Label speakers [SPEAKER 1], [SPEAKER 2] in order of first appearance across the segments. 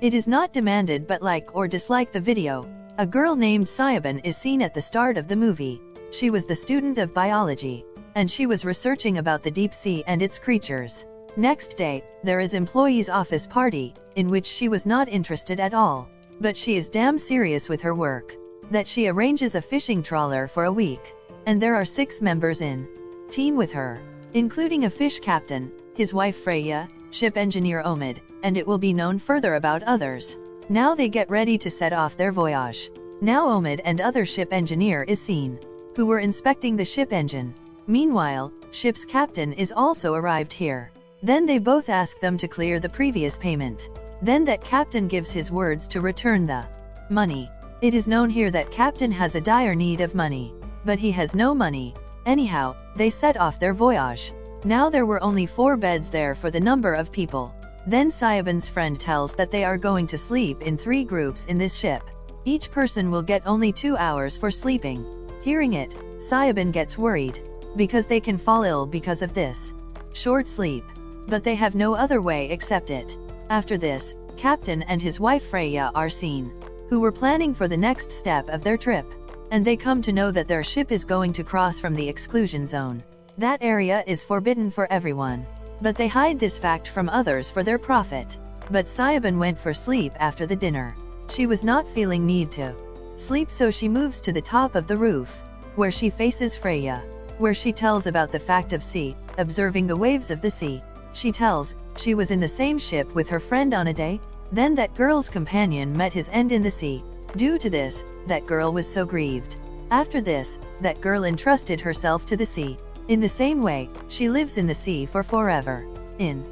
[SPEAKER 1] It is not demanded, but like or dislike the video. A girl named Sayaban is seen at the start of the movie. She was the student of biology, and she was researching about the deep sea and its creatures. Next day, there is employee's office party, in which she was not interested at all. But she is damn serious with her work, that she arranges a fishing trawler for a week. And there are 6 members in team with her, including a fish captain, his wife Freya, ship engineer Omid, and it will be known further about others. Now they get ready to set off their voyage. Now Omid and other ship engineer is seen, who were inspecting the ship engine. Meanwhile, ship's captain is also arrived here. Then they both ask them to clear the previous payment. Then that captain gives his words to return the money. It is known here that captain has a dire need of money, but he has no money. Anyhow, they set off their voyage. Now there were only 4 beds there for the number of people. Then Sayaban's friend tells that they are going to sleep in 3 groups in this ship. Each person will get only 2 hours for sleeping. Hearing it, Sayaban gets worried, because they can fall ill because of this short sleep. But they have no other way except it. After this, Captain and his wife Freya are seen, who were planning for the next step of their trip. And they come to know that their ship is going to cross from the exclusion zone. That area is forbidden for everyone. But they hide this fact from others for their profit. But Sayaban went for sleep after the dinner. She was not feeling need to sleep, so she moves to the top of the roof, where she faces Freya, where she tells about the fact of sea, observing the waves of the sea. She tells, she was in the same ship with her friend on a day. Then that girl's companion met his end in the sea. Due to this, that girl was so grieved. After this, that girl entrusted herself to the sea. In the same way, she lives in the sea for forever. In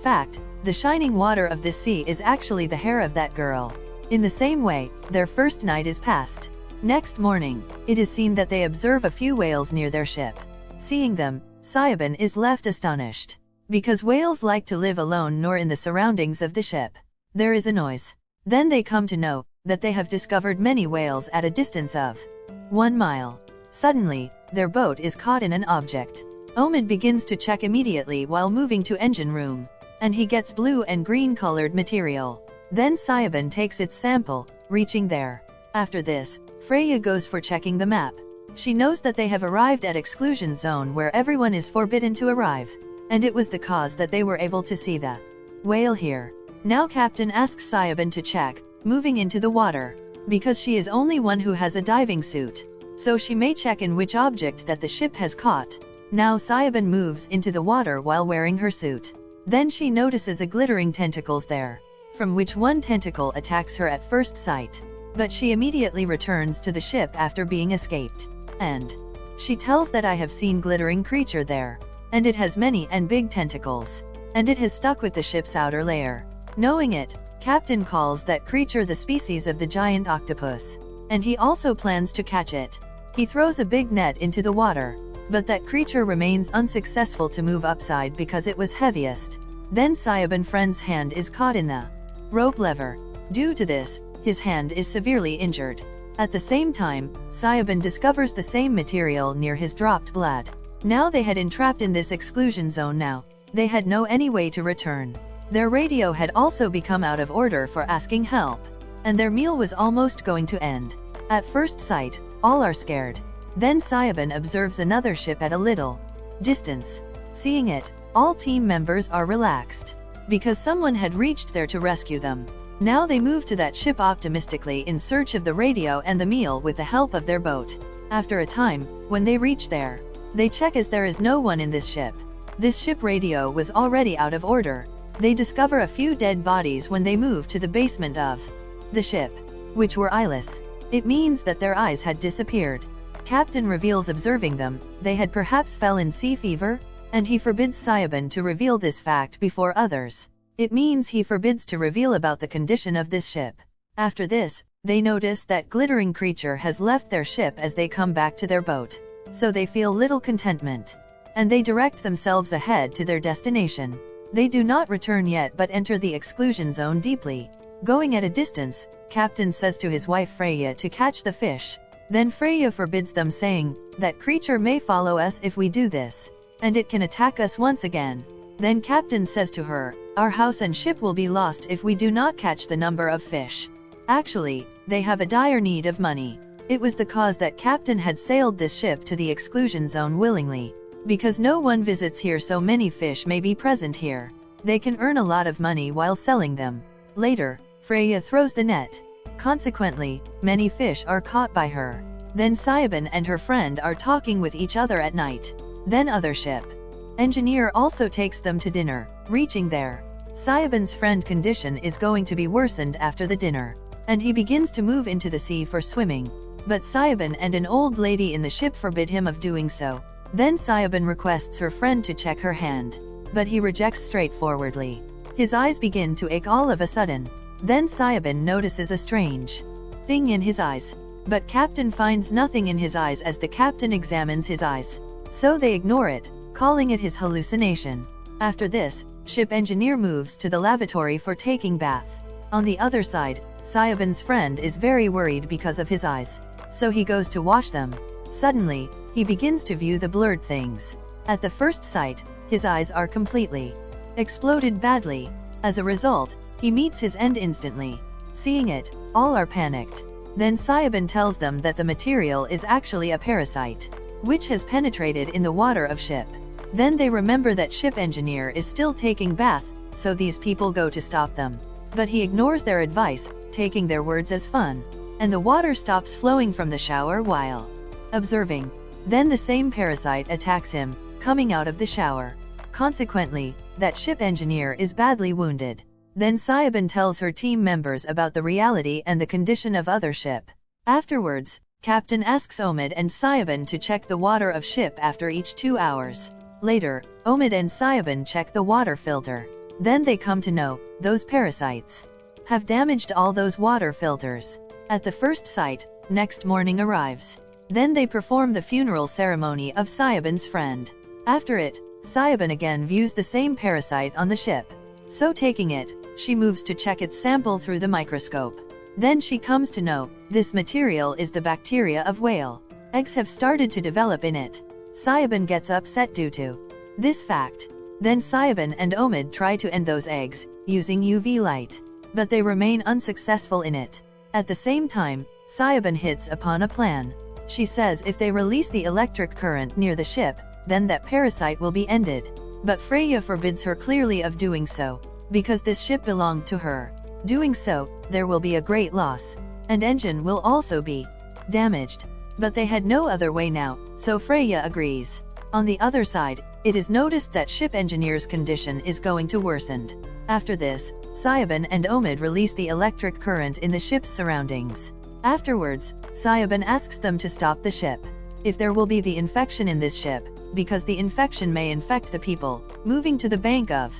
[SPEAKER 1] fact, the shining water of this sea is actually the hair of that girl. In the same way, their first night is passed. Next morning, it is seen that they observe a few whales near their ship. Seeing them, Sayaban is left astonished, because whales like to live alone nor in the surroundings of the ship. There is a noise. Then they come to know that they have discovered many whales at a distance of 1 mile. Suddenly, their boat is caught in an object. Omid begins to check immediately while moving to engine room, and he gets blue and green colored material. Then Sayaban takes its sample, reaching there. After this, Freya goes for checking the map. She knows that they have arrived at exclusion zone where everyone is forbidden to arrive, and it was the cause that they were able to see the whale here. Now Captain asks Sayaban to check, moving into the water, because she is only one who has a diving suit, so she may check in which object that the ship has caught. Now Sayaban moves into the water while wearing her suit. Then she notices a glittering tentacles there, from which one tentacle attacks her at first sight. But she immediately returns to the ship after being escaped. And she tells that I have seen glittering creature there, and it has many and big tentacles, and it has stuck with the ship's outer layer. Knowing it, Captain calls that creature the species of the giant octopus, and he also plans to catch it. He throws a big net into the water, but that creature remains unsuccessful to move upside because it was heaviest. Then Sayaban friend's hand is caught in the rope lever. Due to this, his hand is severely injured. At the same time, Sayaban discovers the same material near his dropped blood. Now they had entrapped in this exclusion zone. Now they had no any way to return. Their radio had also become out of order for asking help, and their meal was almost going to end. At first sight, all are scared. Then Sayaban observes another ship at a little distance. Seeing it, all team members are relaxed, because someone had reached there to rescue them. Now they move to that ship optimistically in search of the radio and the meal with the help of their boat. After a time, when they reach there, they check as there is no one in this ship. This ship radio was already out of order. They discover a few dead bodies when they move to the basement of the ship, which were eyeless. It means that their eyes had disappeared. Captain reveals observing them, they had perhaps fell in sea fever, and he forbids Sayaban to reveal this fact before others. It means he forbids to reveal about the condition of this ship. After this, they notice that glittering creature has left their ship as they come back to their boat. So they feel little contentment, and they direct themselves ahead to their destination. They do not return yet but enter the exclusion zone deeply. Going at a distance, Captain says to his wife Freya to catch the fish. Then Freya forbids them, saying, that creature may follow us if we do this, and it can attack us once again. Then Captain says to her, Our house and ship will be lost if we do not catch the number of fish. Actually, they have a dire need of money. It was the cause that captain had sailed this ship to the exclusion zone willingly. Because no one visits here, so many fish may be present here. They can earn a lot of money while selling them. Later, Freya throws the net. Consequently, many fish are caught by her. Then Sayaban and her friend are talking with each other at night. Then other ship engineer also takes them to dinner. Reaching there, Sayaban's friend condition is going to be worsened after the dinner, and he begins to move into the sea for swimming. But Sayaban and an old lady in the ship forbid him of doing so. Then Sayaban requests her friend to check her hand, but he rejects straightforwardly. His eyes begin to ache all of a sudden. Then Sayaban notices a strange thing in his eyes, but captain finds nothing in his eyes as the captain examines his eyes. So they ignore it, calling it his hallucination. After this, ship engineer moves to the lavatory for taking bath. On the other side, Sayaban's friend is very worried because of his eyes, so he goes to wash them. Suddenly, he begins to view the blurred things. At the first sight, his eyes are completely exploded badly. As a result, he meets his end instantly. Seeing it, all are panicked. Then Sayaban tells them that the material is actually a parasite, which has penetrated in the water of ship. Then they remember that ship engineer is still taking bath, so these people go to stop them. But he ignores their advice, taking their words as fun. And the water stops flowing from the shower while observing. Then the same parasite attacks him, coming out of the shower. Consequently, that ship engineer is badly wounded. Then Sayaban tells her team members about the reality and the condition of other ship. Afterwards, captain asks Omid and Sayaban to check the water of ship after each 2 hours. Later, Omid and Sayaban check the water filter. Then they come to know, those parasites have damaged all those water filters. At the first sight, next morning arrives. Then they perform the funeral ceremony of Sayaban's friend. After it, Sayaban again views the same parasite on the ship. So taking it, she moves to check its sample through the microscope. Then she comes to know, this material is the bacteria of whale. Eggs have started to develop in it. Sayaban gets upset due to this fact. Then Sayaban and Omid try to end those eggs, using UV light. But they remain unsuccessful in it. At the same time, Sayaban hits upon a plan. She says if they release the electric current near the ship, then that parasite will be ended. But Freya forbids her clearly of doing so, because this ship belonged to her. Doing so, there will be a great loss, and engine will also be damaged. But they had no other way now, so Freya agrees. On the other side, it is noticed that ship engineer's condition is going to worsen. After this, Sayaban and Omid release the electric current in the ship's surroundings. Afterwards, Sayaban asks them to stop the ship. If there will be the infection in this ship, because the infection may infect the people, moving to the bank of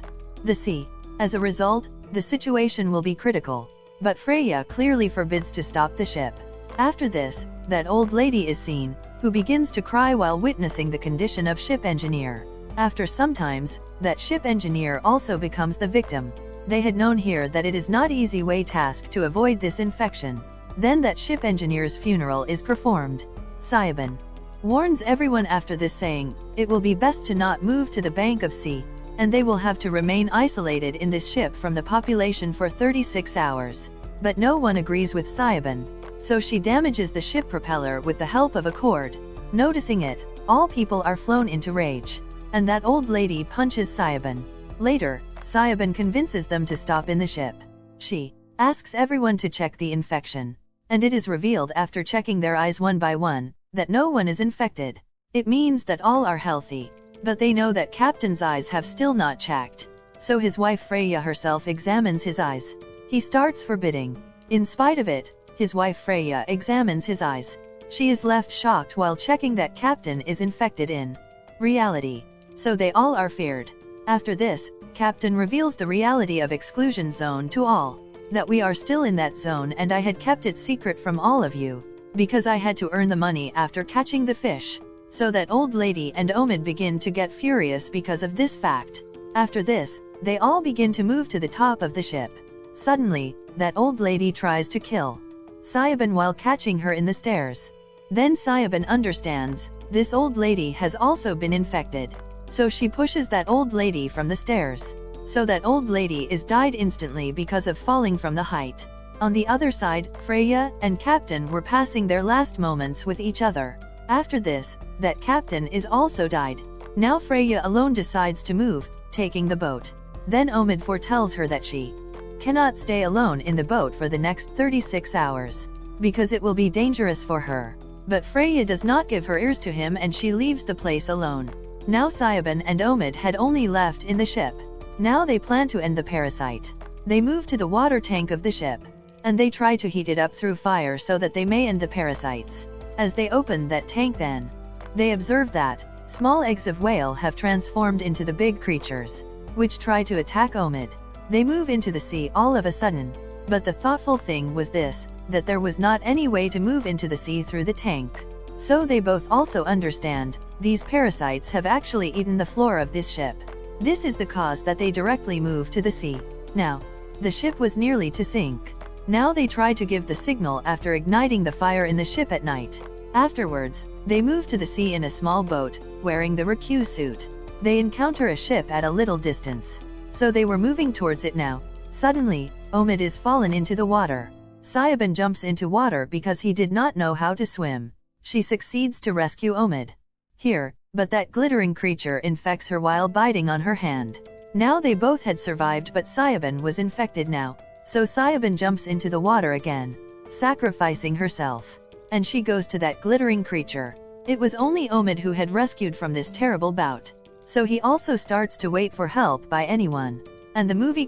[SPEAKER 1] the sea. As a result, the situation will be critical. But Freya clearly forbids to stop the ship. After this, that old lady is seen, who begins to cry while witnessing the condition of ship engineer. After some times, that ship engineer also becomes the victim. They had known here that it is not easy way task to avoid this infection. Then that ship engineer's funeral is performed. Sayaban warns everyone after this saying, it will be best to not move to the bank of sea, and they will have to remain isolated in this ship from the population for 36 hours. But no one agrees with Sayaban, so she damages the ship propeller with the help of a cord. Noticing it, all people are flown into rage, and that old lady punches Sayaban. Later, Sayaban convinces them to stop in the ship. She asks everyone to check the infection, and it is revealed after checking their eyes one by one, that no one is infected. It means that all are healthy. But they know that captain's eyes have still not checked. So his wife Freya herself examines his eyes. He starts forbidding. In spite of it, his wife Freya examines his eyes. She is left shocked while checking that captain is infected in reality. So they all are feared. After this, captain reveals the reality of exclusion zone to all. That we are still in that zone and I had kept it secret from all of you, because I had to earn the money after catching the fish. So that old lady and Omid begin to get furious because of this fact. After this, they all begin to move to the top of the ship. Suddenly, that old lady tries to kill Sayaban while catching her in the stairs. Then Sayaban understands, this old lady has also been infected. So she pushes that old lady from the stairs. So that old lady is died instantly because of falling from the height. On the other side, Freya and Captain were passing their last moments with each other. After this, that Captain is also died. Now Freya alone decides to move, taking the boat. Then Omid foretells her that she cannot stay alone in the boat for the next 36 hours, because it will be dangerous for her. But Freya does not give her ears to him and she leaves the place alone. Now Sayaban and Omid had only left in the ship. Now they plan to end the parasite. They move to the water tank of the ship, and they try to heat it up through fire so that they may end the parasites. As they open that tank then, they observe that small eggs of whale have transformed into the big creatures, which try to attack Omid. They move into the sea all of a sudden, but the thoughtful thing was this, that there was not any way to move into the sea through the tank. So they both also understand, these parasites have actually eaten the floor of this ship. This is the cause that they directly move to the sea. Now, the ship was nearly to sink. Now they try to give the signal after igniting the fire in the ship at night. Afterwards, they move to the sea in a small boat, wearing the rescue suit. They encounter a ship at a little distance. So they were moving towards it now. Suddenly, Omid is fallen into the water. Sayaban jumps into water because he did not know how to swim. She succeeds to rescue Omid. Here, but that glittering creature infects her while biting on her hand. Now they both had survived but Sayaban was infected now. So Sayaban jumps into the water again, sacrificing herself. And she goes to that glittering creature. It was only Omid who had rescued from this terrible bout. So he also starts to wait for help by anyone. And the movie